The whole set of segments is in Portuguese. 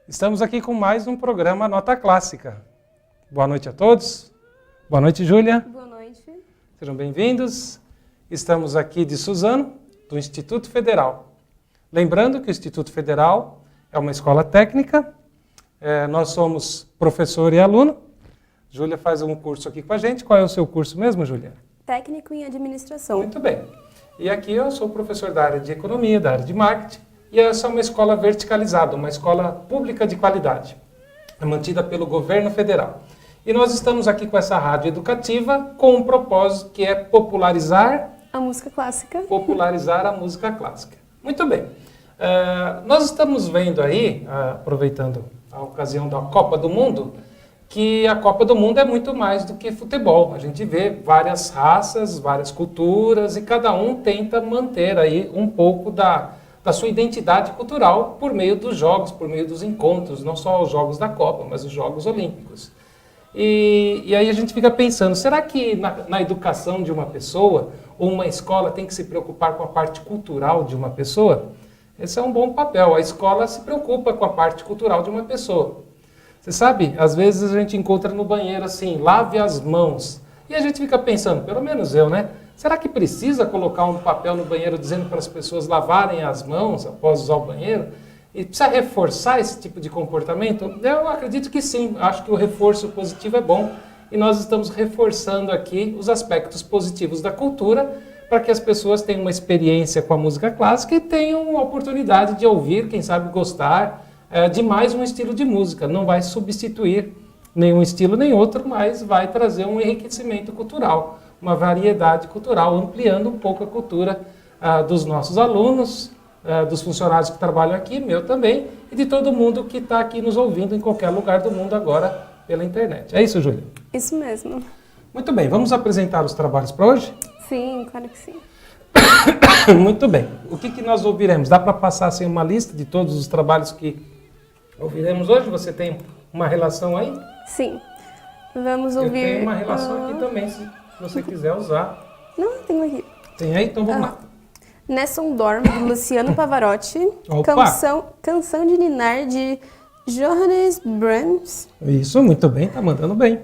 Estamos aqui com mais um programa Nota Clássica. Boa noite a todos. Boa noite, Júlia. Boa noite. Sejam bem-vindos. Estamos aqui de Suzano, do Instituto Federal. Lembrando que o Instituto Federal é uma escola técnica. Nós somos professor e aluno. Júlia faz um curso aqui com a gente. Qual é o seu curso mesmo, Júlia? Técnico em administração. Muito bem. E aqui eu sou professor da área de economia, da área de marketing. E essa é uma escola verticalizada, uma escola pública de qualidade. É mantida pelo governo federal. E nós estamos aqui com essa rádio educativa com um propósito que é popularizar a música clássica. Popularizar a música clássica. Muito bem. Nós estamos vendo aí, aproveitando a ocasião da Copa do Mundo, que a Copa do Mundo é muito mais do que futebol. A gente vê várias raças, várias culturas e cada um tenta manter aí um pouco da sua identidade cultural por meio dos jogos, por meio dos encontros, não só os jogos da Copa, mas os Jogos Olímpicos. E aí a gente fica pensando, será que na educação de uma pessoa, ou uma escola tem que se preocupar com a parte cultural de uma pessoa? Esse é um bom papel, a escola se preocupa com a parte cultural de uma pessoa. Você sabe, às vezes a gente encontra no banheiro assim, lave as mãos, e a gente fica pensando, pelo menos eu, né? Será que precisa colocar um papel no banheiro dizendo para as pessoas lavarem as mãos após usar o banheiro? E precisa reforçar esse tipo de comportamento? Eu acredito que sim, acho que o reforço positivo é bom. E nós estamos reforçando aqui os aspectos positivos da cultura para que as pessoas tenham uma experiência com a música clássica e tenham a oportunidade de ouvir, quem sabe gostar de mais um estilo de música. Não vai substituir nenhum estilo nem outro, mas vai trazer um enriquecimento cultural, uma variedade cultural, ampliando um pouco a cultura dos nossos alunos, dos funcionários que trabalham aqui, meu também, e de todo mundo que está aqui nos ouvindo em qualquer lugar do mundo agora pela internet. É isso, Júlia? Isso mesmo. Muito bem, vamos apresentar os trabalhos para hoje? Sim, claro que sim. Muito bem. O que nós ouviremos? Dá para passar assim, uma lista de todos os trabalhos que ouviremos hoje? Você tem uma relação aí? Sim. Vamos ouvir... Eu tenho uma relação aqui também, se você quiser usar. Não, tenho aqui. Tem aí? Então vamos lá. Nessun Dorma, de Luciano Pavarotti. Canção de Ninar, de Johannes Brahms. Isso, muito bem, tá mandando bem.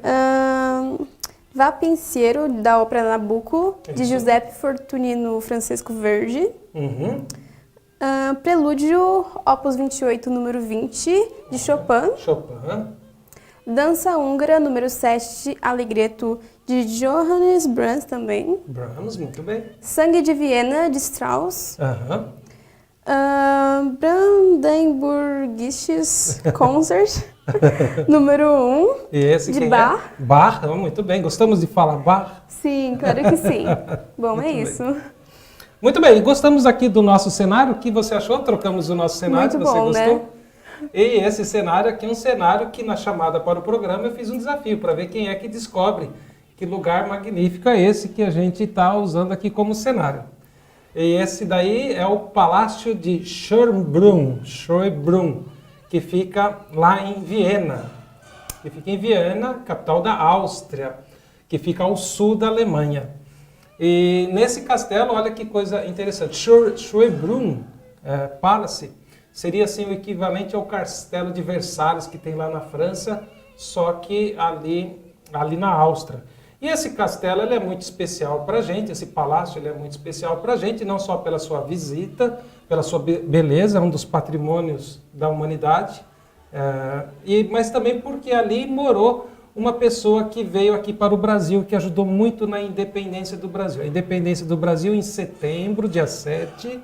Va Pensiero, da ópera Nabucco, de Giuseppe Fortunino Francesco Verdi. Prelúdio, opus 28, número 20, de Chopin. Dança húngara, número 7, Allegretto, de Johannes Brahms também. Brahms, muito bem. Sangue de Viena, de Strauss. Brandenburgisches Concert, número 1, e esse de Bach. Bach, muito bem. Gostamos de falar Bach? Sim, claro que sim. Bom, é isso. Muito bem, gostamos aqui do nosso cenário. O que você achou? Trocamos o nosso cenário, muito você bom, gostou? né? E esse cenário aqui é um cenário que na chamada para o programa eu fiz um desafio para ver quem é que descobre que lugar magnífico é esse que a gente está usando aqui como cenário. E esse daí é o Palácio de Schönbrunn, que fica lá em Viena. Que fica em Viena, capital da Áustria, que fica ao sul da Alemanha. E nesse castelo, olha que coisa interessante, Schönbrunn Palace seria assim o equivalente ao castelo de Versalhes que tem lá na França, só que ali na Áustria. E esse castelo ele é muito especial para a gente, esse palácio ele é muito especial para a gente, não só pela sua visita, pela sua beleza, é um dos patrimônios da humanidade, mas também porque ali morou uma pessoa que veio aqui para o Brasil, que ajudou muito na independência do Brasil. A independência do Brasil em setembro, dia 7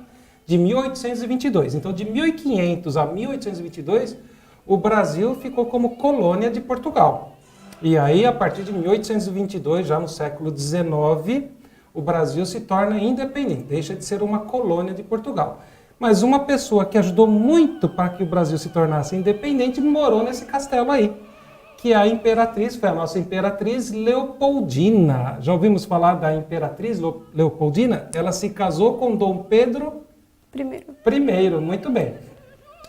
de 1822. Então, de 1500 a 1822, o Brasil ficou como colônia de Portugal. E aí, a partir de 1822, já no século XIX, o Brasil se torna independente, deixa de ser uma colônia de Portugal. Mas uma pessoa que ajudou muito para que o Brasil se tornasse independente morou nesse castelo aí, que a imperatriz, foi a nossa imperatriz Leopoldina. Já ouvimos falar da imperatriz Leopoldina? Ela se casou com Dom Pedro I, muito bem.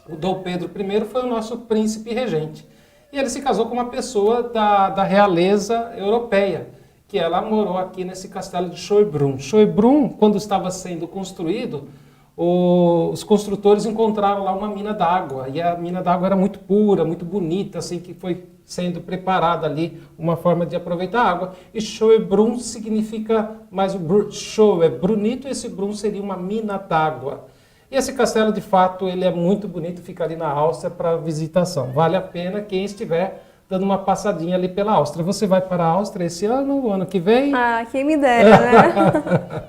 O Dom Pedro I foi o nosso príncipe regente. E ele se casou com uma pessoa da realeza europeia, que ela morou aqui nesse castelo de Schönbrunn. Schönbrunn, quando estava sendo construído, os construtores encontraram lá uma mina d'água, e a mina d'água era muito pura, muito bonita, assim, que foi sendo preparada ali uma forma de aproveitar a água. E Schönbrunn significa, mas o Schön é bonito, esse Brunn seria uma mina d'água. E esse castelo, de fato, ele é muito bonito, fica ali na Áustria para visitação. Vale a pena quem estiver dando uma passadinha ali pela Áustria. Você vai para a Áustria esse ano, o ano que vem? Ah, quem me dera, né?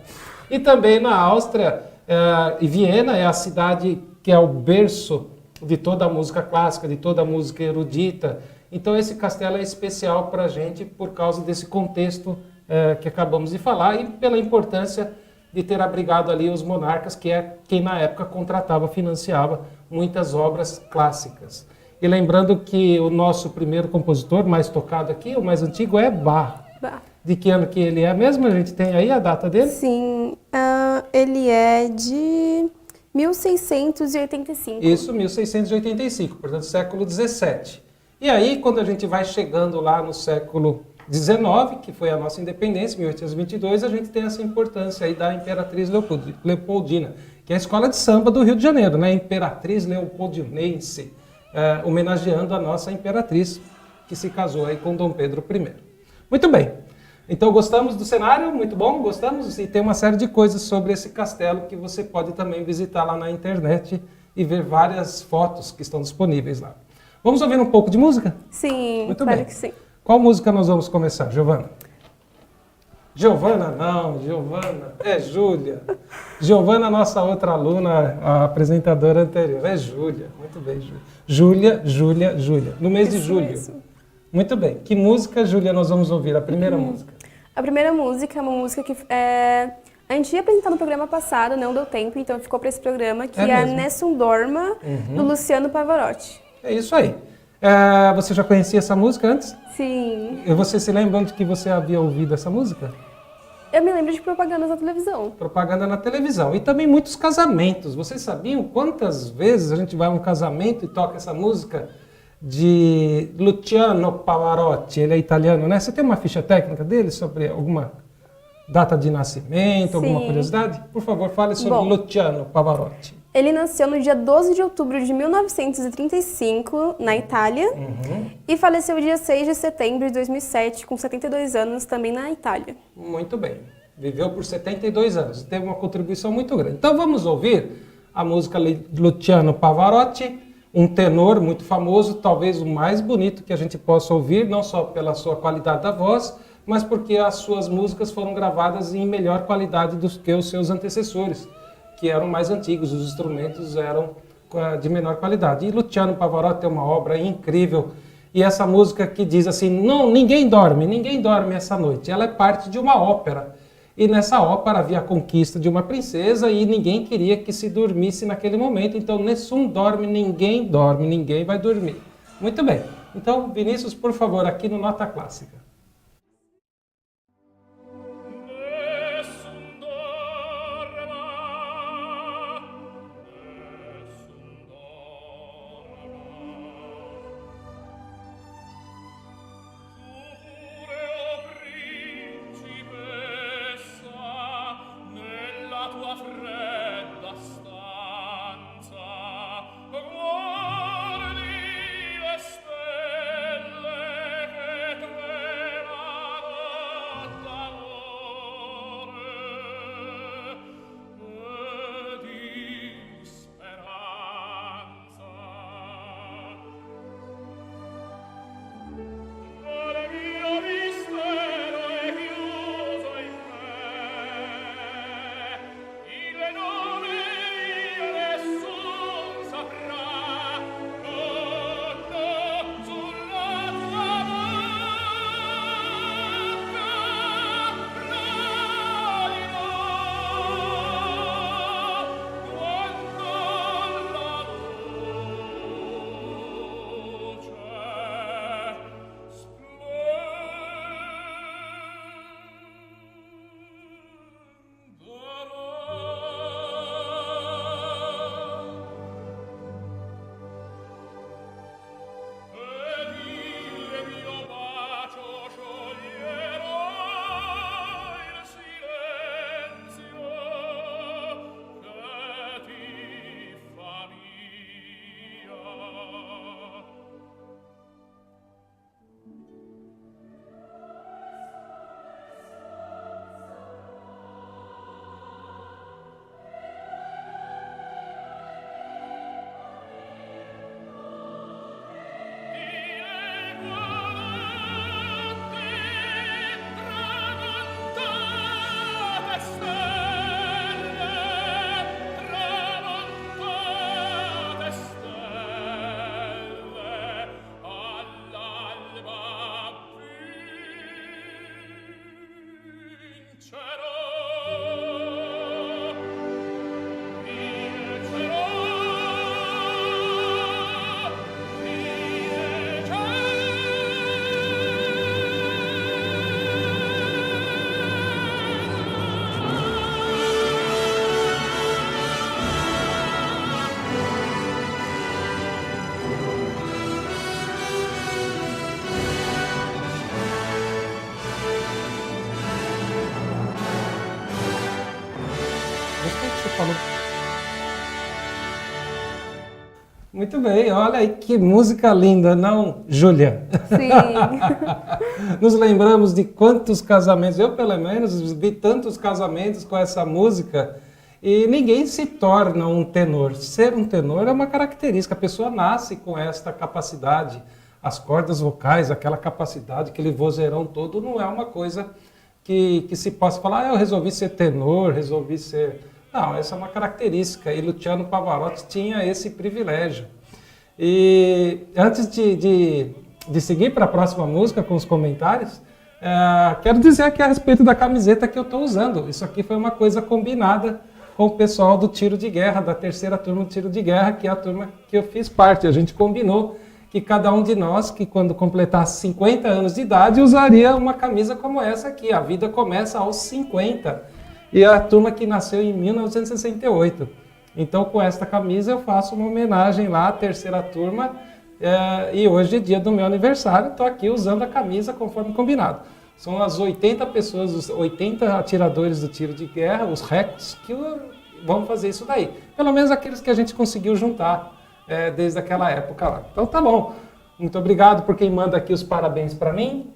E também na Áustria, e Viena é a cidade que é o berço de toda a música clássica, de toda a música erudita. Então esse castelo é especial para a gente por causa desse contexto que acabamos de falar e pela importância de ter abrigado ali os monarcas, que é quem na época contratava, financiava muitas obras clássicas. E lembrando que o nosso primeiro compositor mais tocado aqui, o mais antigo, é Bach. De que ano que ele é mesmo? A gente tem aí a data dele? Sim, ele é de 1685. Isso, 1685, portanto, século 17. E aí, quando a gente vai chegando lá no século 19, que foi a nossa independência, 1822, a gente tem essa importância aí da Imperatriz Leopoldina, que é a escola de samba do Rio de Janeiro, né? Imperatriz Leopoldinense, homenageando a nossa imperatriz, que se casou aí com Dom Pedro I. Muito bem. Então, gostamos do cenário? Muito bom, gostamos. E tem uma série de coisas sobre esse castelo que você pode também visitar lá na internet e ver várias fotos que estão disponíveis lá. Vamos ouvir um pouco de música? Sim, muito claro bem. que sim. Qual música nós vamos começar, Giovana? Giovana não, Giovana é Júlia. Giovana, nossa outra aluna, a apresentadora anterior, é Júlia. Muito bem, Júlia. Júlia. No mês de julho. Mesmo. Muito bem. Que música, Júlia, nós vamos ouvir? A primeira música. A primeira música é uma música que a gente ia apresentar no programa passado, não deu tempo, então ficou para esse programa, que é a Nessun Dorma, do Luciano Pavarotti. É isso aí. Você já conhecia essa música antes? Sim. E você se lembra onde que você havia ouvido essa música? Eu me lembro de propagandas na televisão. Propaganda na televisão. E também muitos casamentos. Vocês sabiam quantas vezes a gente vai a um casamento e toca essa música de Luciano Pavarotti? Ele é italiano, né? Você tem uma ficha técnica dele sobre alguma data de nascimento, alguma curiosidade? Por favor, fale sobre Luciano Pavarotti. Ele nasceu no dia 12 de outubro de 1935, na Itália, e faleceu dia 6 de setembro de 2007, com 72 anos, também na Itália. Muito bem. Viveu por 72 anos. Teve uma contribuição muito grande. Então vamos ouvir a música de Luciano Pavarotti, um tenor muito famoso, talvez o mais bonito que a gente possa ouvir, não só pela sua qualidade da voz, mas porque as suas músicas foram gravadas em melhor qualidade do que os seus antecessores, que eram mais antigos, os instrumentos eram de menor qualidade. E Luciano Pavarotti tem uma obra incrível. E essa música que diz assim, não, ninguém dorme essa noite. Ela é parte de uma ópera. E nessa ópera havia a conquista de uma princesa e ninguém queria que se dormisse naquele momento. Então, Nessun dorme, ninguém vai dormir. Muito bem. Então, Vinícius, por favor, aqui no Nota Clássica. Guardi le stelle che Falou. Muito bem, olha aí que música linda, não, Júlia? Sim. Nos lembramos de quantos casamentos, eu pelo menos vi tantos casamentos com essa música, e ninguém se torna um tenor. Ser um tenor é uma característica, a pessoa nasce com esta capacidade. As cordas vocais, aquela capacidade, aquele vozeirão todo, não é uma coisa que se possa falar, eu resolvi ser tenor, resolvi ser... Não, essa é uma característica, e Luciano Pavarotti tinha esse privilégio. E antes de seguir para a próxima música com os comentários, quero dizer aqui a respeito da camiseta que eu estou usando. Isso aqui foi uma coisa combinada com o pessoal do Tiro de Guerra, da terceira turma do Tiro de Guerra, que é a turma que eu fiz parte. A gente combinou que cada um de nós, que quando completasse 50 anos de idade, usaria uma camisa como essa aqui. A vida começa aos 50. E a turma que nasceu em 1968. Então, com esta camisa, eu faço uma homenagem lá à terceira turma. E hoje é dia do meu aniversário, estou aqui usando a camisa conforme combinado. São as 80 pessoas, os 80 atiradores do Tiro de Guerra, os recruts, que vão fazer isso daí. Pelo menos aqueles que a gente conseguiu juntar desde aquela época lá. Então, tá bom. Muito obrigado por quem manda aqui os parabéns para mim.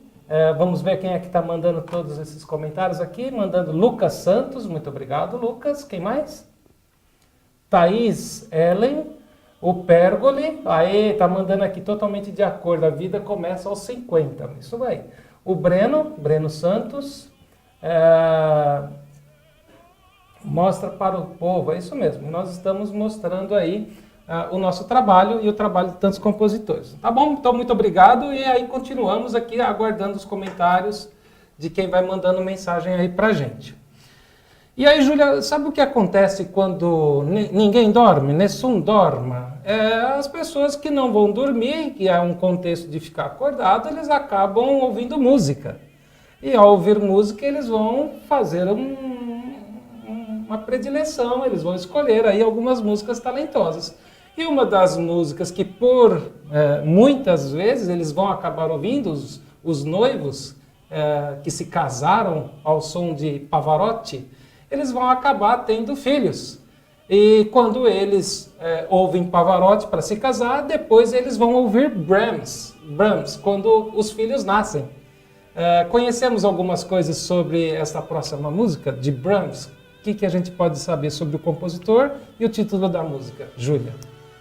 Vamos ver quem é que está mandando todos esses comentários aqui. Mandando Lucas Santos, muito obrigado, Lucas. Quem mais? Thaís Ellen, o Pergoli, aí está mandando aqui totalmente de acordo. A vida começa aos 50, isso vai. O Breno Santos, mostra para o povo, é isso mesmo. Nós estamos mostrando aí o nosso trabalho e o trabalho de tantos compositores. Tá bom? Então, muito obrigado. E aí continuamos aqui aguardando os comentários de quem vai mandando mensagem aí pra gente. E aí, Júlia, sabe o que acontece quando ninguém dorme? Nessun dorma. As pessoas que não vão dormir, que é um contexto de ficar acordado, eles acabam ouvindo música. E ao ouvir música, eles vão fazer uma predileção, eles vão escolher aí algumas músicas talentosas. E uma das músicas que muitas vezes eles vão acabar ouvindo, os noivos que se casaram ao som de Pavarotti, eles vão acabar tendo filhos. E quando eles ouvem Pavarotti para se casar, depois eles vão ouvir Brahms, quando os filhos nascem. Conhecemos algumas coisas sobre essa próxima música de Brahms. O que a gente pode saber sobre o compositor e o título da música, Júlia?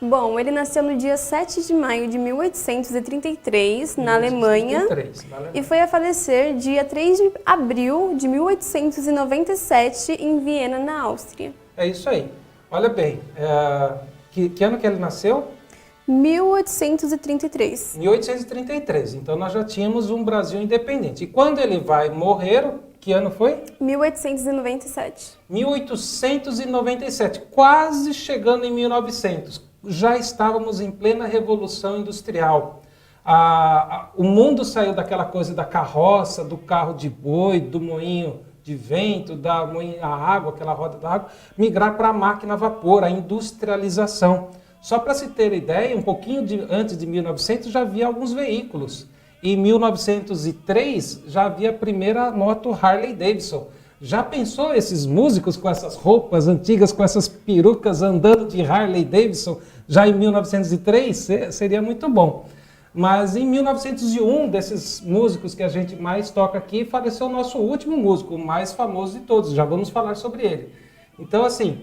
Bom, ele nasceu no dia 7 de maio de 1833, na Alemanha, e foi a falecer dia 3 de abril de 1897, em Viena, na Áustria. É isso aí. Olha bem, que ano que ele nasceu? 1833. 1833, então nós já tínhamos um Brasil independente. E quando ele vai morrer, que ano foi? 1897. 1897, quase chegando em 1900. Já estávamos em plena Revolução Industrial. O mundo saiu daquela coisa da carroça, do carro de boi, do moinho de vento, a água, aquela roda da água, migrar para a máquina a vapor, a industrialização. Só para se ter ideia, um pouquinho antes de 1900 já havia alguns veículos. Em 1903 já havia a primeira moto Harley Davidson. Já pensou esses músicos com essas roupas antigas, com essas perucas andando de Harley Davidson já em 1903? Seria muito bom. Mas em 1901, desses músicos que a gente mais toca aqui, faleceu o nosso último músico, o mais famoso de todos. Já vamos falar sobre ele. Então, assim,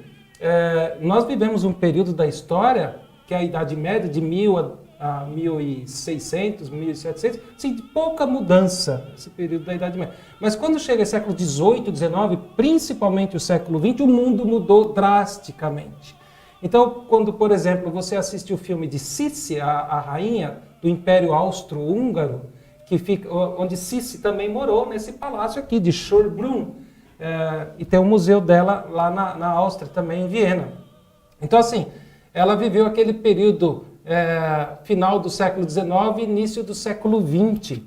nós vivemos um período da história, que é a Idade Média, de 1000 a 1600, 1700, assim, de pouca mudança, esse período da Idade Média. Mas quando chega o século XVIII, XIX, principalmente o século XX, o mundo mudou drasticamente. Então, quando, por exemplo, você assiste o filme de Síssi, a rainha do Império Austro-Húngaro, onde Síssi também morou, nesse palácio aqui de Schönbrunn, e tem um museu dela lá na Áustria, também em Viena. Então, assim, ela viveu aquele período final do século XIX e início do século XX,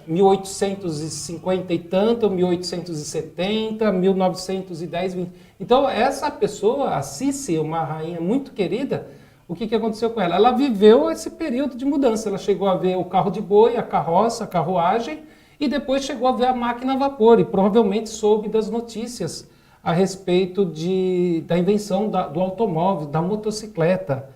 1850 e tanto, 1870, 1910, 20. Então, essa pessoa, a Síssi, uma rainha muito querida, o que aconteceu com ela? Ela viveu esse período de mudança. Ela chegou a ver o carro de boi, a carroça, a carruagem, e depois chegou a ver a máquina a vapor, e provavelmente soube das notícias a respeito da invenção do automóvel, da motocicleta,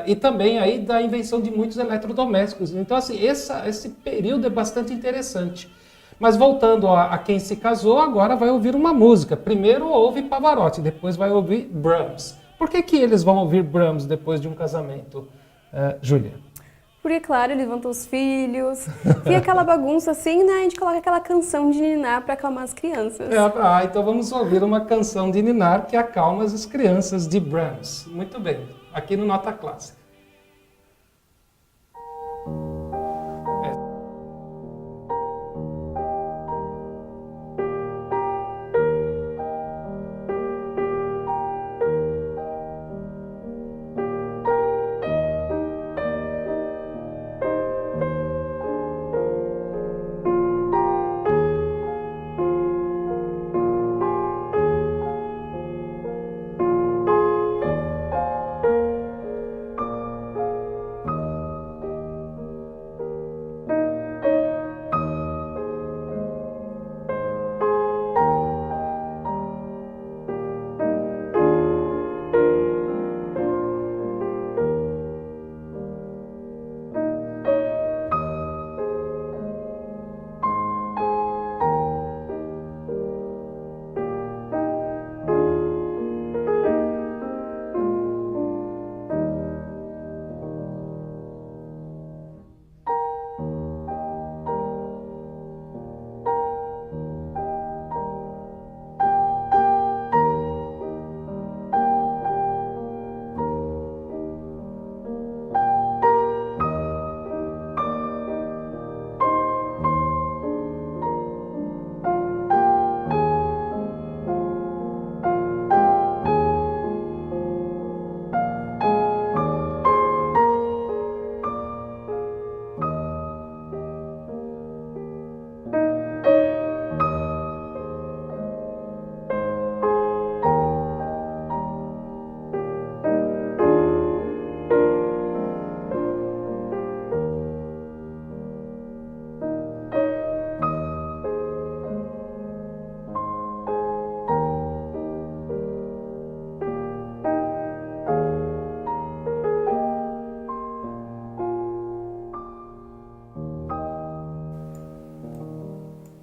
e também aí da invenção de muitos eletrodomésticos. Então, assim, esse período é bastante interessante. Mas voltando a quem se casou, agora vai ouvir uma música. Primeiro ouve Pavarotti, depois vai ouvir Brahms. Por que eles vão ouvir Brahms depois de um casamento, Júlia? Porque, claro, ele levantou os filhos, fica aquela bagunça assim, né? A gente coloca aquela canção de ninar para acalmar as crianças. Então vamos ouvir uma canção de ninar que acalma as crianças de Brahms. Muito bem, aqui no Nota Clássica.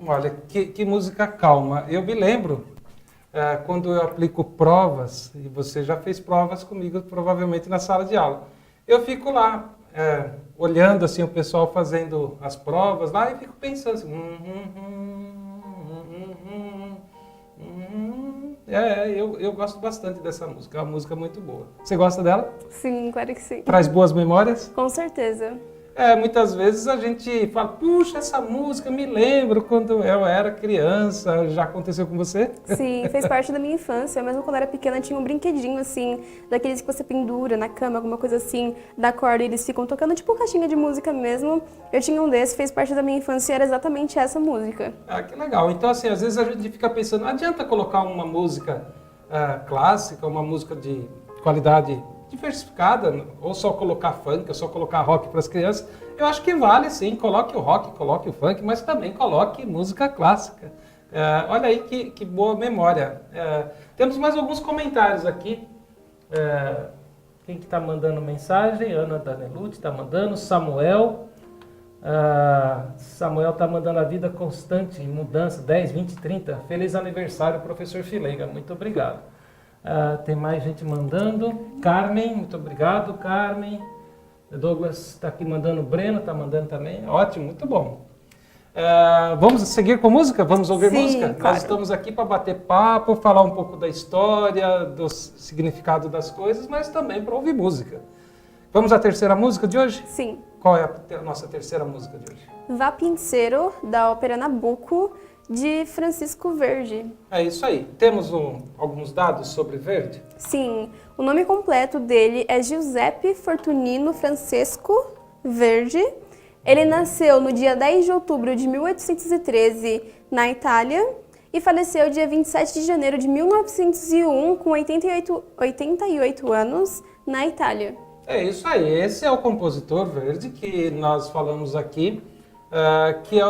Olha, que música calma. Eu me lembro, quando eu aplico provas, e você já fez provas comigo, provavelmente na sala de aula. Eu fico lá, olhando assim o pessoal fazendo as provas lá, e fico pensando assim... eu gosto bastante dessa música, é uma música muito boa. Você gosta dela? Sim, claro que sim. Traz boas memórias? Com certeza. Muitas vezes a gente fala, puxa, essa música me lembro quando eu era criança. Já aconteceu com você? Sim, fez parte da minha infância. Mesmo quando eu era pequena, tinha um brinquedinho, assim, daqueles que você pendura na cama, alguma coisa assim, da corda, e eles ficam tocando, tipo caixinha de música mesmo. Eu tinha um desse, fez parte da minha infância e era exatamente essa música. Que legal. Então, assim, às vezes a gente fica pensando, não adianta colocar uma música clássica, uma música de qualidade diversificada, ou só colocar funk, ou só colocar rock para as crianças. Eu acho que vale sim, coloque o rock, coloque o funk, mas também coloque música clássica. Olha aí que boa memória. Temos mais alguns comentários aqui. Quem que está mandando mensagem? Ana Danelucci está mandando, Samuel. Samuel está mandando a vida constante em mudança, 10, 20, 30. Feliz aniversário, professor Fileiga. Muito obrigado. Tem mais gente mandando. Carmen, muito obrigado, Carmen. Douglas está aqui mandando, Breno está mandando também. Ótimo, muito bom. Vamos seguir com música? Vamos ouvir música? Claro. Nós estamos aqui para bater papo, falar um pouco da história, do significado das coisas, mas também para ouvir música. Vamos à terceira música de hoje? Sim. Qual é a nossa terceira música de hoje? Va Pincero, da ópera Nabucco, de Francisco Verdi. É isso aí. Temos alguns dados sobre Verdi? Sim, o nome completo dele é Giuseppe Fortunino Francesco Verdi. Ele nasceu no dia 10 de outubro de 1813 na Itália e faleceu dia 27 de janeiro de 1901 com 88 anos na Itália. É isso aí. Esse é o compositor Verdi que nós falamos aqui que é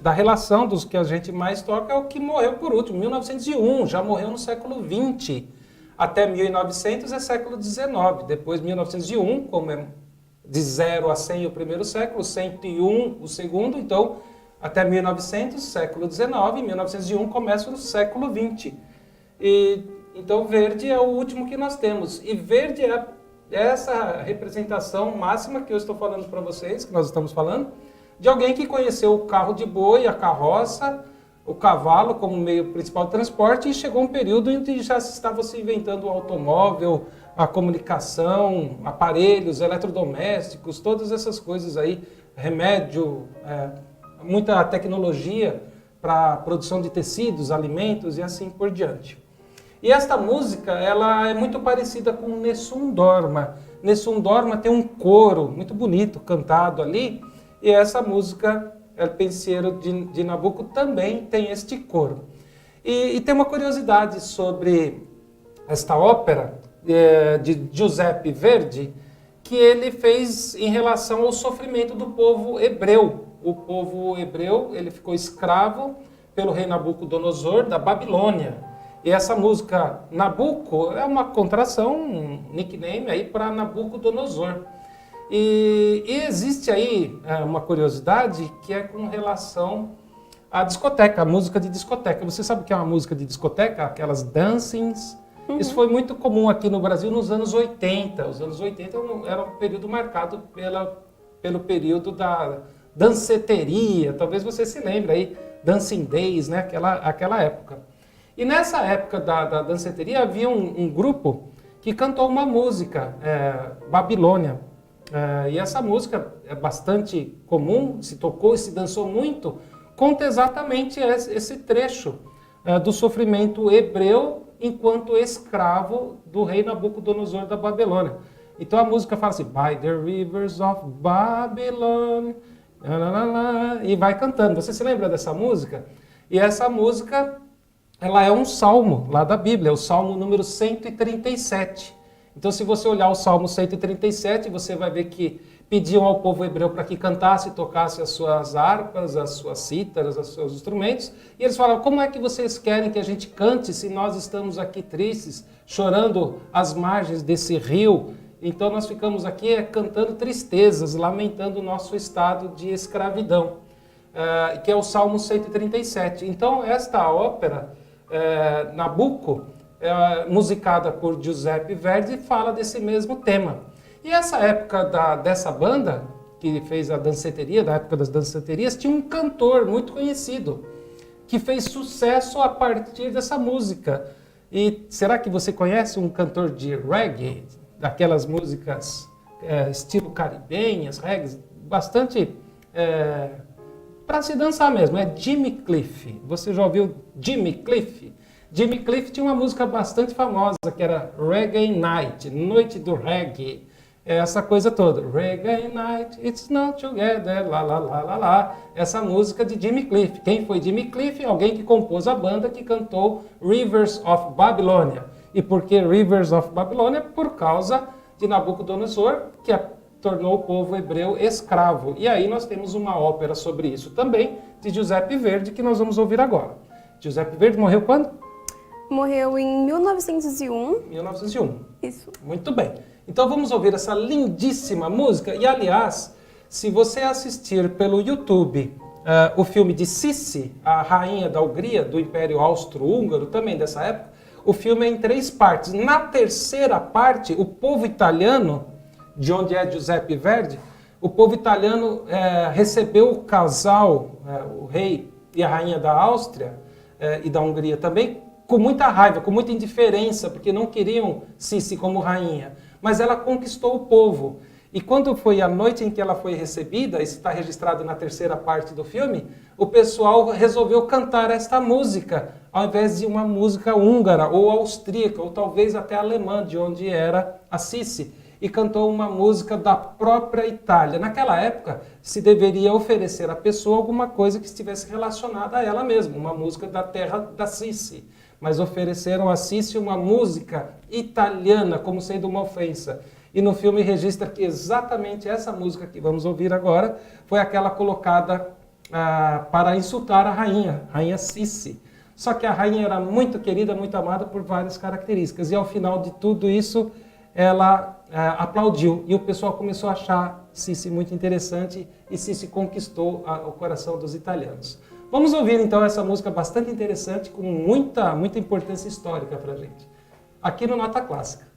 da relação dos que a gente mais toca, é o que morreu por último, 1901, já morreu no século XX. Até 1900 é século XIX, depois 1901, como é de 0 a 100 o primeiro século, 101 o segundo, então até 1900, século XIX, 1901 começa o século XX. Então Verdi é o último que nós temos, e Verdi é essa representação máxima que eu estou falando para vocês, que nós estamos falando, de alguém que conheceu o carro de boi, a carroça, o cavalo como meio principal de transporte, e chegou um período em que já estava se inventando o automóvel, a comunicação, aparelhos, eletrodomésticos, todas essas coisas aí, remédio, muita tecnologia para a produção de tecidos, alimentos e assim por diante. E esta música, ela é muito parecida com Nessun Dorma. Nessun Dorma tem um coro muito bonito cantado ali, e essa música, El Pensiero de Nabucco, também tem este coro. E tem uma curiosidade sobre esta ópera de Giuseppe Verdi, que ele fez em relação ao sofrimento do povo hebreu. O povo hebreu, ele ficou escravo pelo rei Nabucodonosor da Babilônia. E essa música Nabucco é uma contração, um nickname aí para Nabucodonosor. E existe aí uma curiosidade que é com relação à discoteca, a música de discoteca. Você sabe o que é uma música de discoteca? Aquelas dancings. Uhum. Isso foi muito comum aqui no Brasil nos anos 80. Os anos 80 era um período marcado pelo período da danceteria. Talvez você se lembre aí, Dancing Days, né? Aquela época. E nessa época da danceteria havia um grupo que cantou uma música, Babilônia. E essa música é bastante comum, se tocou e se dançou muito, conta exatamente esse trecho do sofrimento hebreu enquanto escravo do rei Nabucodonosor da Babilônia. Então a música fala assim, By the rivers of Babylon, e vai cantando. Você se lembra dessa música? E essa música, ela é um salmo lá da Bíblia, é o salmo número 137. Então, se você olhar o Salmo 137, você vai ver que pediam ao povo hebreu para que cantasse e tocasse as suas harpas, as suas cítaras, os seus instrumentos. E eles falavam, como é que vocês querem que a gente cante se nós estamos aqui tristes, chorando às margens desse rio? Então, nós ficamos aqui cantando tristezas, lamentando o nosso estado de escravidão, que é o Salmo 137. Então, esta ópera, Nabucco, musicada por Giuseppe Verdi, fala desse mesmo tema. E essa época dessa banda, que fez a danceteria, da época das danceterias, tinha um cantor muito conhecido, que fez sucesso a partir dessa música. E será que você conhece um cantor de reggae, daquelas músicas estilo caribenhas, reggae, bastante para se dançar mesmo, é Jimmy Cliff. Você já ouviu Jimmy Cliff? Jimmy Cliff tinha uma música bastante famosa, que era Reggae Night, Noite do Reggae. Essa coisa toda. Reggae Night, it's not together, lá, lá, lá, lá, lá. Essa música de Jimmy Cliff. Quem foi Jimmy Cliff? Alguém que compôs a banda que cantou Rivers of Babylonia. E por que Rivers of Babylonia? Por causa de Nabucodonosor, que tornou o povo hebreu escravo. E aí nós temos uma ópera sobre isso também, de Giuseppe Verdi, que nós vamos ouvir agora. Giuseppe Verdi morreu quando? Morreu em 1901. 1901. Isso. Muito bem. Então vamos ouvir essa lindíssima música. E, aliás, se você assistir pelo YouTube o filme de Sissi, a rainha da Hungria, do Império Austro-Húngaro, também dessa época, o filme é em 3 partes. Na terceira parte, o povo italiano, de onde é Giuseppe Verdi, o povo italiano recebeu o casal, o rei e a rainha da Áustria e da Hungria também, com muita raiva, com muita indiferença, porque não queriam Sissi como rainha. Mas ela conquistou o povo. E quando foi a noite em que ela foi recebida, isso está registrado na terceira parte do filme, o pessoal resolveu cantar esta música, ao invés de uma música húngara, ou austríaca, ou talvez até alemã, de onde era a Sissi, e cantou uma música da própria Itália. Naquela época, se deveria oferecer à pessoa alguma coisa que estivesse relacionada a ela mesma, uma música da terra da Sissi. Mas ofereceram a Sissi uma música italiana, como sendo uma ofensa. e no filme registra que exatamente essa música que vamos ouvir agora foi aquela colocada para insultar a rainha Sissi. Só que a rainha era muito querida, muito amada por várias características. E ao final de tudo isso, ela aplaudiu. E o pessoal começou a achar Sissi muito interessante e Sissi conquistou o coração dos italianos. Vamos ouvir então essa música bastante interessante, com muita importância histórica para a gente. Aqui no Nota Clássica.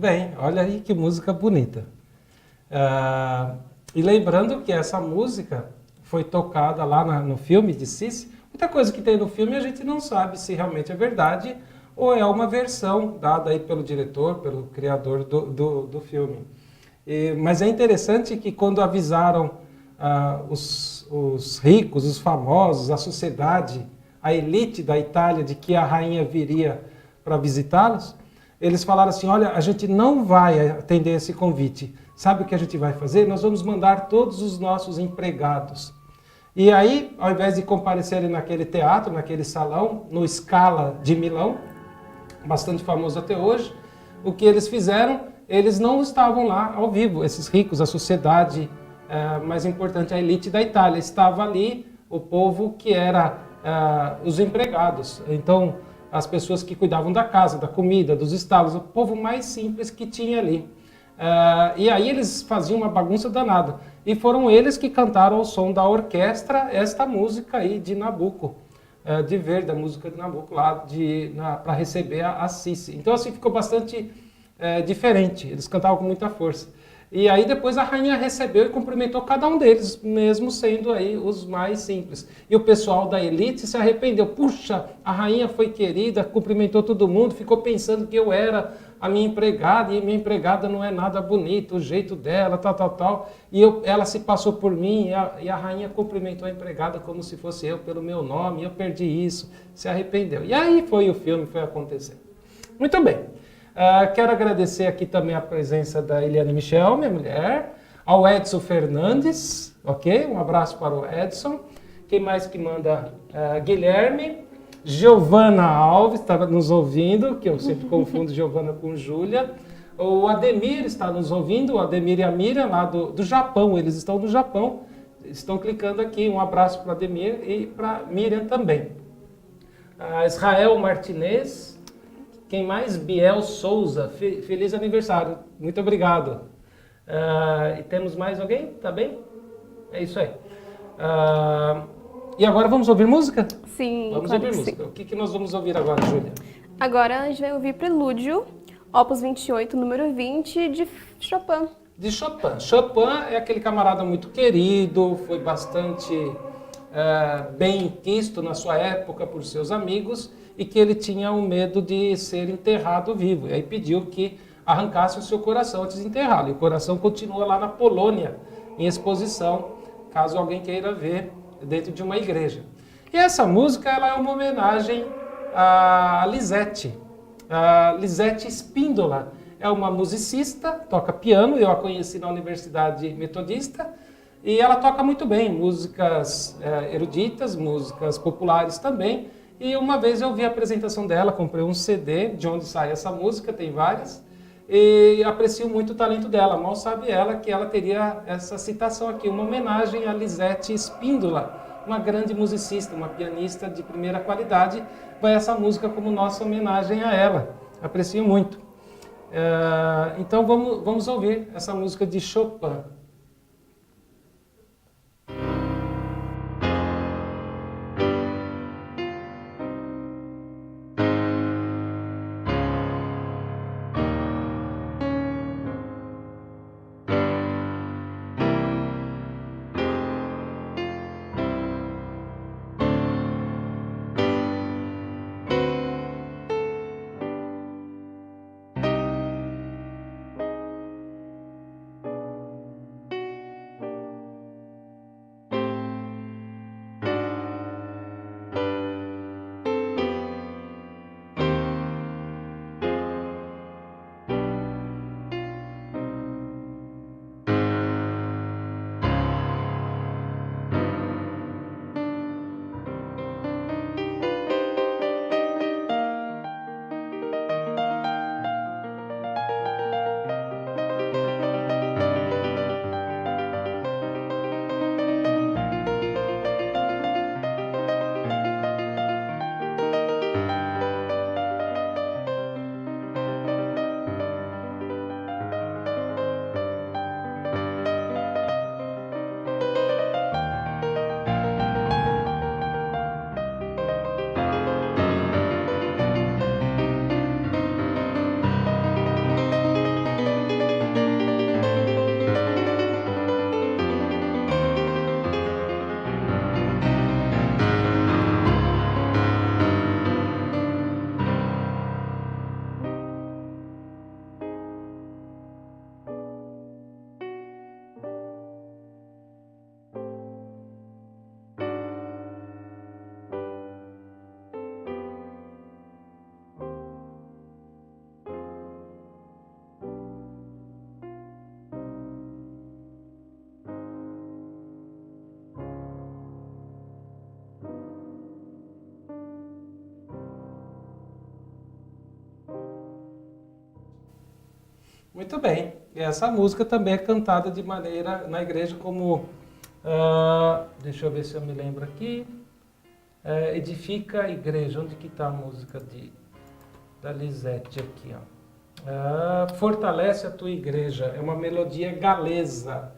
bem, olha aí que música bonita. E lembrando que essa música foi tocada lá no filme de Sissi. Muita coisa que tem no filme a gente não sabe se realmente é verdade ou é uma versão dada aí pelo diretor, pelo criador do filme. Mas é interessante que quando avisaram os ricos, os famosos, a sociedade, a elite da Itália de que a rainha viria para visitá-los, eles falaram assim, olha, a gente não vai atender esse convite. Sabe o que a gente vai fazer? Nós vamos mandar todos os nossos empregados. E aí, ao invés de comparecerem naquele teatro, naquele salão, no Scala de Milão, bastante famoso até hoje, o que eles fizeram? Eles não estavam lá ao vivo, esses ricos, a sociedade mais importante, a elite da Itália. Estava ali o povo que era os empregados. Então, as pessoas que cuidavam da casa, da comida, dos estábulos, o povo mais simples que tinha ali. E aí eles faziam uma bagunça danada. E foram eles que cantaram ao som da orquestra esta música aí de Nabucco, de Verdi, a música de Nabucco, lá para receber a Sissi. Então assim ficou bastante diferente, eles cantavam com muita força. E aí depois a rainha recebeu e cumprimentou cada um deles, mesmo sendo aí os mais simples. E o pessoal da elite se arrependeu. Puxa, a rainha foi querida, cumprimentou todo mundo, ficou pensando que eu era a minha empregada, e minha empregada não é nada bonita, o jeito dela, tal. E ela se passou por mim, e a rainha cumprimentou a empregada como se fosse eu, pelo meu nome, e eu perdi isso, se arrependeu. E aí foi o filme, foi acontecer. Muito bem. Quero agradecer aqui também a presença da Eliane Michel, minha mulher, ao Edson Fernandes, ok? Um abraço para o Edson. Quem mais que manda? Guilherme. Giovana Alves está nos ouvindo, que eu sempre confundo Giovana com Júlia. O Ademir está nos ouvindo, o Ademir e a Miriam lá do Japão, eles estão no Japão, estão clicando aqui. Um abraço para o Ademir e para a Miriam também. Israel Martinez, quem mais? Biel Souza, feliz aniversário, muito obrigado. E temos mais alguém? Tá bem? É isso aí. E agora vamos ouvir música? Sim, vamos claro ouvir que música. sim. O que nós vamos ouvir agora, Júlia? Agora a gente vai ouvir Prelúdio, Opus 28, número 20, de Chopin. De Chopin. Chopin é aquele camarada muito querido, foi bastante bem quisto na sua época por seus amigos e que ele tinha um medo de ser enterrado vivo. E aí pediu que arrancasse o seu coração antes de enterrá-lo. E o coração continua lá na Polônia, em exposição, caso alguém queira ver, dentro de uma igreja. E essa música ela é uma homenagem a Lisette. A Lisette Spíndola é uma musicista, toca piano, eu a conheci na Universidade Metodista, e ela toca muito bem, músicas eruditas, músicas populares também. E uma vez eu vi a apresentação dela, comprei um CD de onde sai essa música, tem várias, e aprecio muito o talento dela. Mal sabe ela que ela teria essa citação aqui, uma homenagem a Lisette Spíndola, uma grande musicista, uma pianista de primeira qualidade. Vai essa música como nossa homenagem a ela. Aprecio muito. Então vamos ouvir essa música de Chopin. Muito bem. E essa música também é cantada de maneira na igreja como... deixa eu ver se eu me lembro aqui. Edifica a igreja. Onde que está a música da Lisete aqui? Ó? Fortalece a tua igreja. É uma melodia galesa.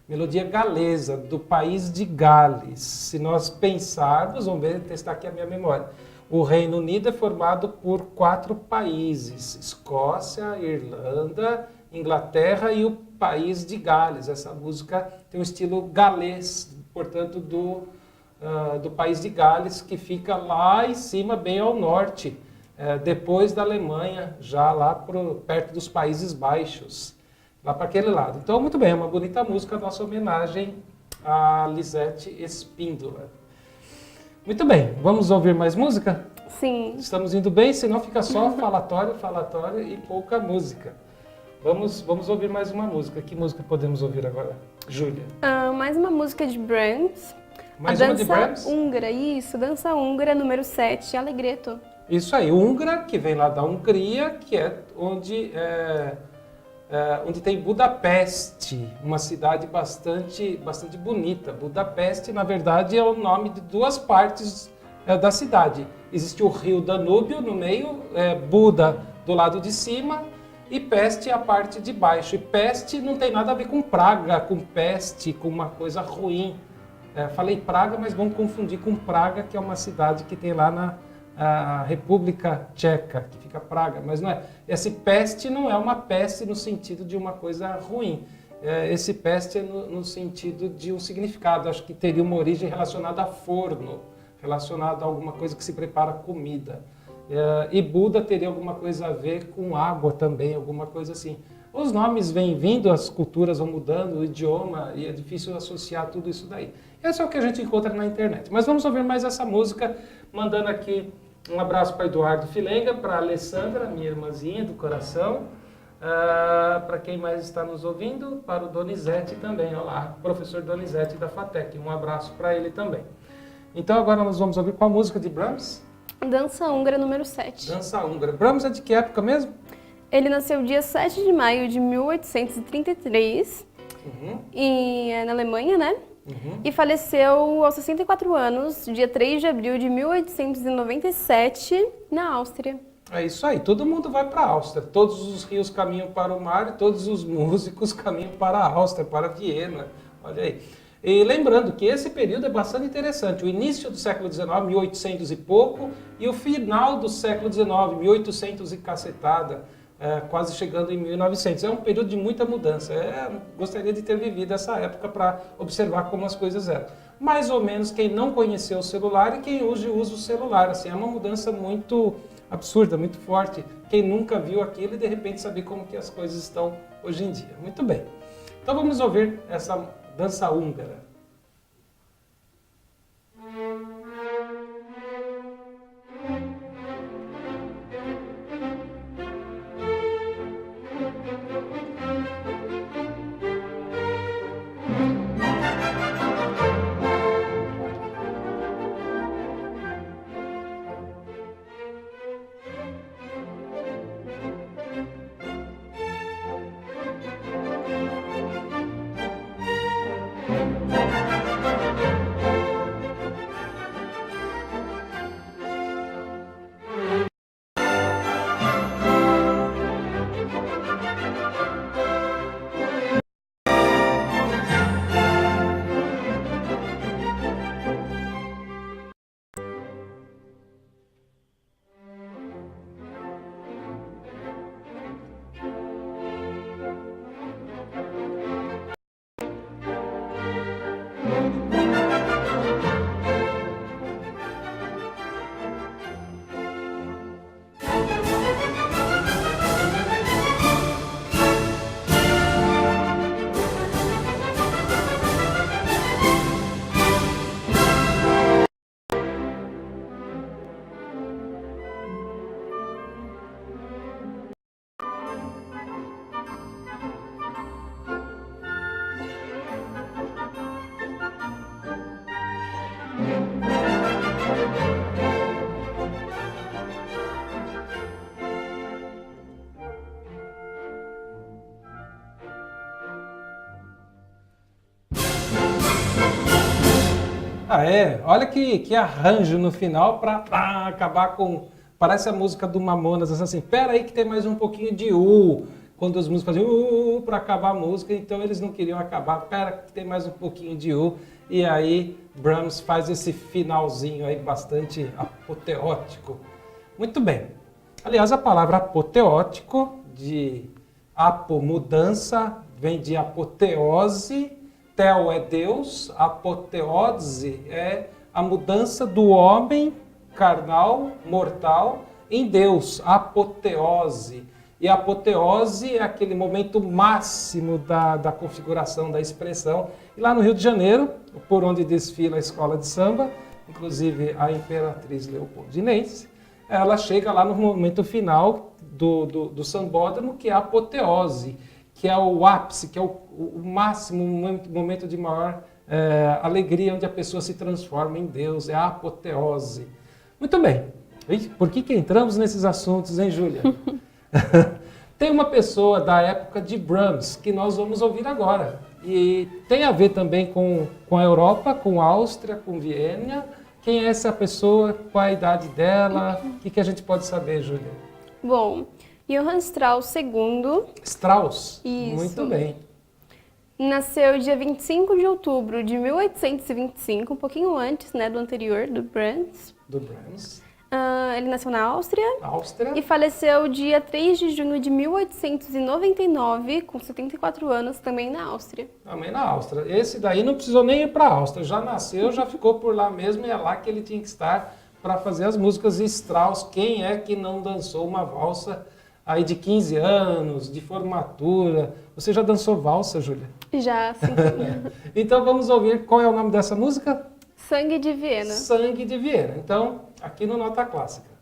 Melodia galesa, do país de Gales. Se nós pensarmos, vamos ver, testar aqui a minha memória. O Reino Unido é formado por 4 países: Escócia, Irlanda, Inglaterra e o país de Gales. Essa música tem um estilo galês, portanto, do país de Gales, que fica lá em cima, bem ao norte, depois da Alemanha, já lá perto dos Países Baixos, lá para aquele lado. Então, muito bem, é uma bonita música, nossa homenagem a Lisete Espíndola. Muito bem, vamos ouvir mais música? Sim. Estamos indo bem, senão fica só falatório e pouca música. Vamos ouvir mais uma música. Que música podemos ouvir agora, Júlia? Mais uma música de Brahms. Mais a uma de Brahms? Dança Húngara, isso. Dança Húngara, número 7, Allegretto. Isso aí, húngara, que vem lá da Hungria, que é onde tem Budapeste, uma cidade bastante bonita. Budapeste, na verdade, é o nome de 2 partes da cidade. Existe o rio Danúbio no meio, Buda do lado de cima e Peste a parte de baixo. E peste não tem nada a ver com praga, com peste, com uma coisa ruim. Falei Praga, mas vamos confundir com Praga, que é uma cidade que tem lá na República Tcheca, que fica Praga, mas não é. Esse peste não é uma peste no sentido de uma coisa ruim. Esse peste é no sentido de um significado. Acho que teria uma origem relacionada a forno, relacionada a alguma coisa que se prepara comida. E Buda teria alguma coisa a ver com água também, alguma coisa assim. Os nomes vêm vindo, as culturas vão mudando, o idioma, e é difícil associar tudo isso daí. Esse é o que a gente encontra na internet. Mas vamos ouvir mais essa música, mandando aqui um abraço para Eduardo Filenga, para a Alessandra, minha irmãzinha do coração, para quem mais está nos ouvindo, para o Donizete também, olá, professor Donizete da FATEC, um abraço para ele também. Então agora nós vamos ouvir qual música de Brahms? Dança Húngara, número 7. Dança Húngara. Brahms é de que época mesmo? Ele nasceu dia 7 de maio de 1833, na Alemanha, né? E faleceu aos 64 anos, dia 3 de abril de 1897, na Áustria. É isso aí, todo mundo vai para a Áustria. Todos os rios caminham para o mar e todos os músicos caminham para a Áustria, para Viena. Olha aí. E lembrando que esse período é bastante interessante. O início do século XIX, 1800 e pouco, e o final do século XIX, 1800 e cacetada, quase chegando em 1900. É um período de muita mudança. Gostaria de ter vivido essa época para observar como as coisas eram. Mais ou menos quem não conheceu o celular e quem hoje usa o celular. Assim, é uma mudança muito absurda, muito forte. Quem nunca viu aquilo e de repente saber como que as coisas estão hoje em dia. Muito bem. Então vamos ouvir essa dança húngara. Ah, é? Olha que arranjo no final para acabar com... Parece a música do Mamonas, assim, pera aí que tem mais um pouquinho de quando os músicos faziam para acabar a música, então eles não queriam acabar, pera que tem mais um pouquinho de e aí Brahms faz esse finalzinho aí bastante apoteótico. Muito bem. Aliás, a palavra apoteótico, de mudança, vem de apoteose, Theo é Deus, apoteose é a mudança do homem carnal, mortal, em Deus, apoteose. E a apoteose é aquele momento máximo da configuração da expressão. E lá no Rio de Janeiro, por onde desfila a escola de samba, inclusive a Imperatriz Leopoldinense, ela chega lá no momento final do sambódromo, que é a apoteose, que é o ápice, que é o máximo, momento de maior alegria, onde a pessoa se transforma em Deus, é a apoteose. Muito bem. Por que entramos nesses assuntos, hein, Júlia? Tem uma pessoa da época de Brahms, que nós vamos ouvir agora. E tem a ver também com a Europa, com a Áustria, com Viena. Quem é essa pessoa? Qual a idade dela? O que a gente pode saber, Júlia? Bom, Johann Strauss II. Strauss? Isso. Muito bem. Nasceu dia 25 de outubro de 1825, um pouquinho antes, né, do anterior, do Brahms. Do Brahms. Ele nasceu na Áustria. Áustria. E faleceu dia 3 de junho de 1899, com 74 anos, também na Áustria. Também na Áustria. Esse daí não precisou nem ir para a Áustria. Já nasceu, já ficou por lá mesmo e é lá que ele tinha que estar para fazer as músicas. E Strauss, quem é que não dançou uma valsa aí de 15 anos, de formatura? Você já dançou valsa, Júlia? Já, sim. Então vamos ouvir qual é o nome dessa música? Sangue de Viena. Sangue de Viena. Então, aqui no Nota Clássica.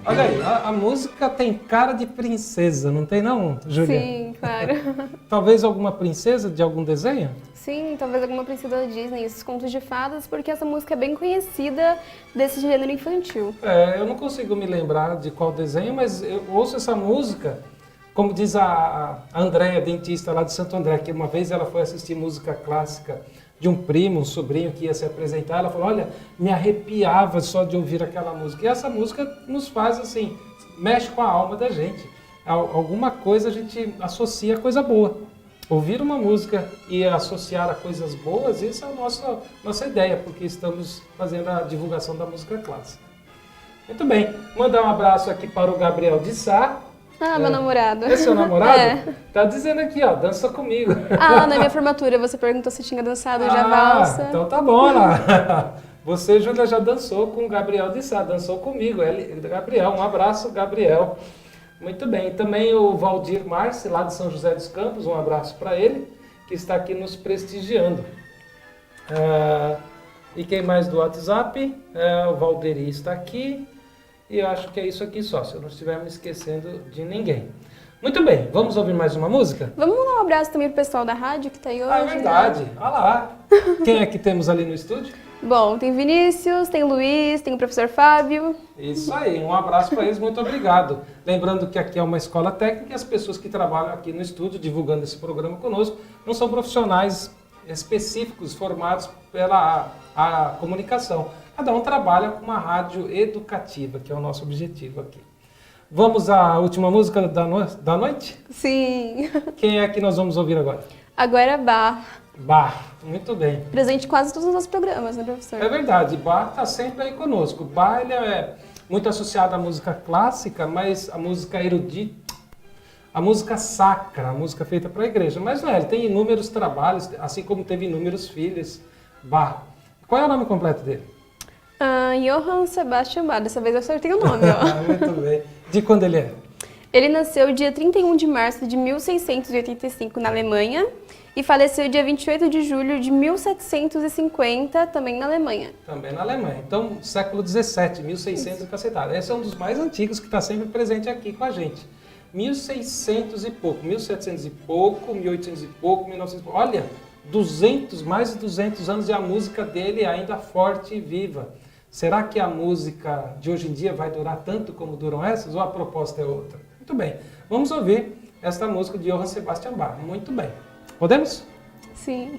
Olha aí, a música tem cara de princesa, não tem não, Júlia? Sim, claro. Talvez alguma princesa de algum desenho? Sim, talvez alguma princesa da Disney, esses contos de fadas, porque essa música é bem conhecida desse gênero infantil. Eu não consigo me lembrar de qual desenho, mas eu ouço essa música, como diz a Andréia, dentista lá de Santo André, que uma vez ela foi assistir música clássica de um primo, um sobrinho que ia se apresentar. Ela falou, olha, me arrepiava só de ouvir aquela música. E essa música nos faz assim, mexe com a alma da gente. Alguma coisa a gente associa a coisa boa. Ouvir uma música e associar a coisas boas, isso é a nossa ideia, porque estamos fazendo a divulgação da música clássica. Muito bem, mandar um abraço aqui para o Gabriel de Sá. Meu namorado. É seu namorado? Tá dizendo aqui, ó, dança comigo. Na minha formatura você perguntou se tinha dançado já valsa. Então tá bom lá. Você, Júlia, já dançou com o Gabriel de Sá, dançou comigo. Gabriel, um abraço, Gabriel. Muito bem, também o Valdir Marci, lá de São José dos Campos, um abraço para ele, que está aqui nos prestigiando. E quem mais do WhatsApp? O Valderi está aqui, e eu acho que é isso aqui só, se eu não estiver me esquecendo de ninguém. Muito bem, vamos ouvir mais uma música? Vamos dar um abraço também pro pessoal da rádio que está aí hoje. É verdade, olha lá. Quem é que temos ali no estúdio? Bom, tem Vinícius, tem Luiz, tem o professor Fábio. Isso aí, um abraço para eles, muito obrigado. Lembrando que aqui é uma escola técnica e as pessoas que trabalham aqui no estúdio, divulgando esse programa conosco, não são profissionais específicos formados pela a comunicação. Cada um trabalha com uma rádio educativa, que é o nosso objetivo aqui. Vamos à última música da noite? Sim. Quem é que nós vamos ouvir agora? Agora é Bach. Bach, muito bem. Presente em quase todos os nossos programas, né, professor? É verdade, Bach está sempre aí conosco. Bach ele é muito associado à música clássica, mas a música erudita, a música sacra, a música feita para a igreja. Mas não é, ele tem inúmeros trabalhos, assim como teve inúmeros filhos. Bach. Qual é o nome completo dele? Johann Sebastian Bach. Dessa vez eu acertei o nome, ó. Muito bem. De quando ele é? Ele nasceu dia 31 de março de 1685 na Alemanha e faleceu dia 28 de julho de 1750, também na Alemanha. Também na Alemanha. Então, século XVII, 1600 e cacetada. Esse é um dos mais antigos que está sempre presente aqui com a gente. 1600 e pouco, 1700 e pouco, 1800 e pouco, 1900 e pouco. Olha, mais de 200 anos e a música dele ainda forte e viva. Será que a música de hoje em dia vai durar tanto como duram essas ou a proposta é outra? Muito bem, vamos ouvir esta música de Johann Sebastian Bach. Muito bem. Podemos? Sim.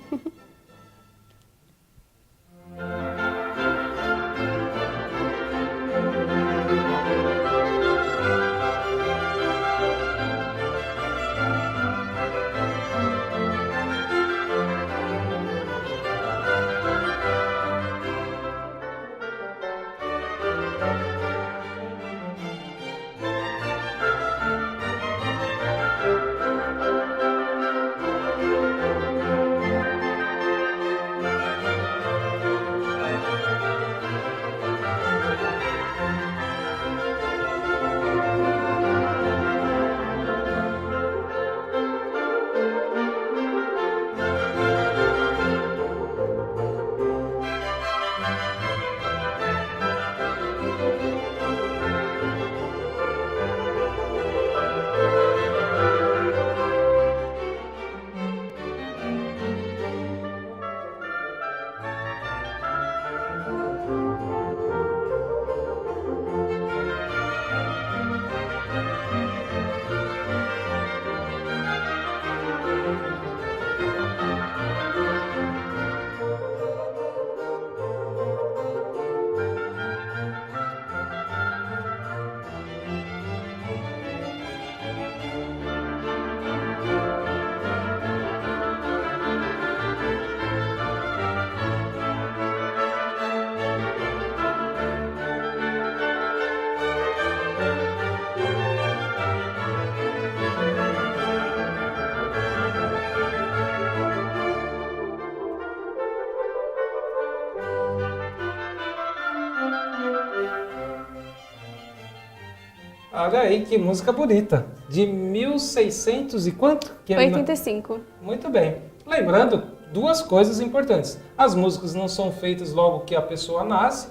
Olha aí, que música bonita. De 1600 e quanto? 85. Muito bem. Lembrando, duas coisas importantes. As músicas não são feitas logo que a pessoa nasce.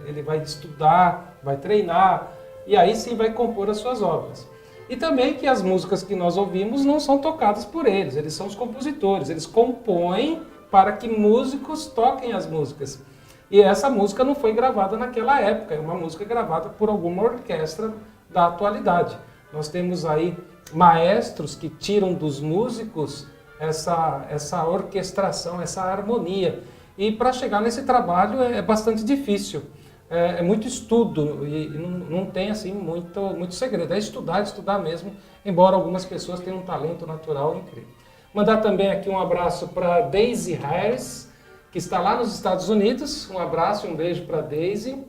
Ele vai estudar, vai treinar, e aí sim vai compor as suas obras. E também que as músicas que nós ouvimos não são tocadas por eles são os compositores. Eles compõem para que músicos toquem as músicas. E essa música não foi gravada naquela época, é uma música gravada por alguma orquestra da atualidade. Nós temos aí maestros que tiram dos músicos essa orquestração, essa harmonia. E para chegar nesse trabalho é bastante difícil. É muito estudo e não tem assim muito segredo. É estudar mesmo, embora algumas pessoas tenham um talento natural incrível. Mandar também aqui um abraço para Daisy Harris, que está lá nos Estados Unidos. Um abraço e um beijo para Daisy.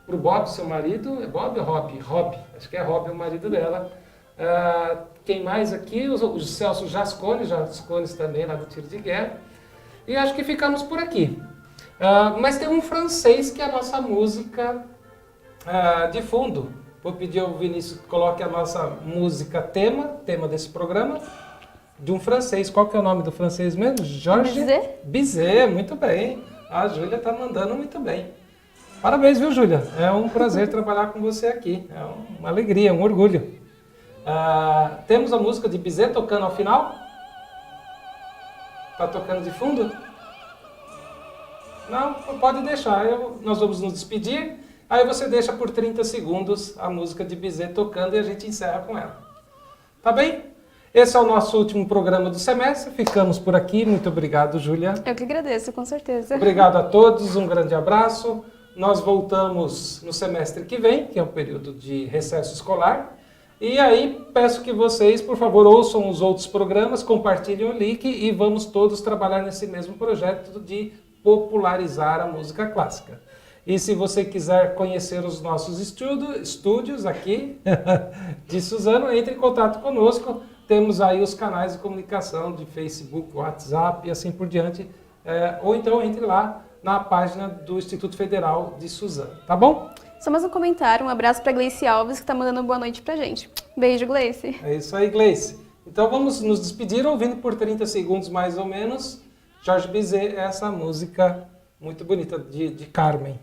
Para o Bob, seu marido. É Bob ou Rob? Rob. Acho que é Rob, o marido dela. Quem mais aqui? O Celso Jascones também, lá do Tiro de Guerra. E acho que ficamos por aqui. Mas tem um francês que é a nossa música de fundo. Vou pedir ao Vinícius que coloque a nossa música tema desse programa, de um francês. Qual que é o nome do francês mesmo? Georges Bizet, muito bem. A Júlia está mandando muito bem. Parabéns, viu, Júlia? É um prazer trabalhar com você aqui. É uma alegria, um orgulho. Temos a música de Bizet tocando ao final? Está tocando de fundo? Não, pode deixar. Nós vamos nos despedir. Aí você deixa por 30 segundos a música de Bizet tocando e a gente encerra com ela. Tá bem? Esse é o nosso último programa do semestre. Ficamos por aqui. Muito obrigado, Júlia. Eu que agradeço, com certeza. Obrigado a todos. Um grande abraço. Nós voltamos no semestre que vem, que é o período de recesso escolar. E aí, peço que vocês, por favor, ouçam os outros programas, compartilhem o link e vamos todos trabalhar nesse mesmo projeto de popularizar a música clássica. E se você quiser conhecer os nossos estúdios aqui de Suzano, entre em contato conosco. Temos aí os canais de comunicação de Facebook, WhatsApp e assim por diante. Ou então entre lá na página do Instituto Federal de Suzano. Tá bom? Só mais um comentário, um abraço para Gleice Alves, que está mandando boa noite pra gente. Beijo, Gleice. É isso aí, Gleice. Então vamos nos despedir ouvindo por 30 segundos mais ou menos Georges Bizet, essa música muito bonita de Carmen.